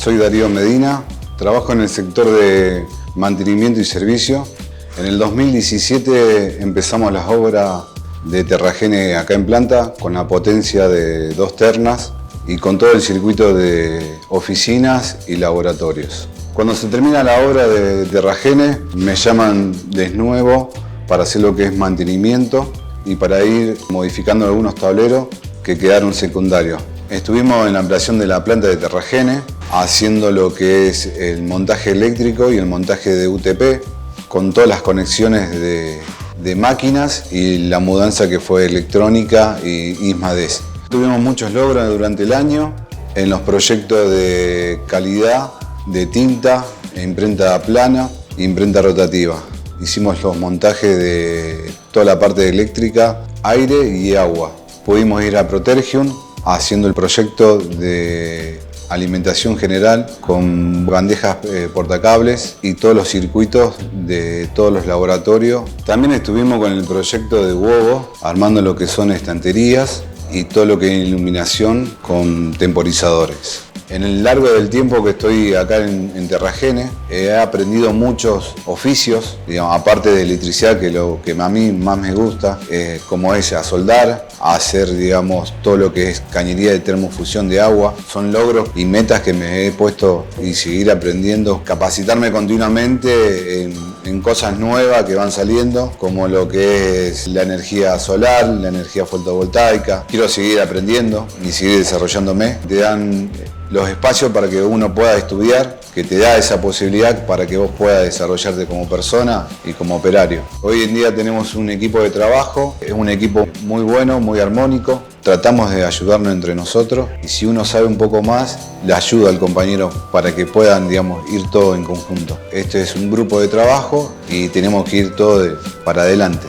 Soy Darío Medina, trabajo en el sector de mantenimiento y servicio. En el 2017 empezamos las obras de Terragene acá en planta con la potencia de 2 ternas y con todo el circuito de oficinas y laboratorios. Cuando se termina la obra de Terragene me llaman de nuevo para hacer lo que es mantenimiento y para ir modificando algunos tableros que quedaron secundarios. Estuvimos en la ampliación de la planta de Terragene haciendo lo que es el montaje eléctrico y el montaje de UTP con todas las conexiones de máquinas y la mudanza que fue electrónica y ISMADES. Tuvimos muchos logros durante el año en los proyectos de calidad, de tinta, imprenta plana e imprenta rotativa. Hicimos los montajes de toda la parte eléctrica, aire y agua. Pudimos ir a Protergium haciendo el proyecto de alimentación general con bandejas portacables y todos los circuitos de todos los laboratorios. También estuvimos con el proyecto de Wobo, armando lo que son estanterías y todo lo que es iluminación con temporizadores. En el largo del tiempo que estoy acá en Terragene, he aprendido muchos oficios, digamos, aparte de electricidad, que lo que a mí más me gusta, como es a soldar, a hacer, digamos, todo lo que es cañería de termofusión de agua. Son logros y metas que me he puesto y seguir aprendiendo, capacitarme continuamente en cosas nuevas que van saliendo, como lo que es la energía solar, la energía fotovoltaica. Quiero seguir aprendiendo y seguir desarrollándome. Te dan los espacios para que uno pueda estudiar, que te da esa posibilidad para que vos puedas desarrollarte como persona y como operario. Hoy en día tenemos un equipo de trabajo, es un equipo muy bueno, muy armónico. Tratamos de ayudarnos entre nosotros y si uno sabe un poco más, le ayuda al compañero para que puedan, digamos, ir todo en conjunto. Este es un grupo de trabajo y tenemos que ir todo para adelante.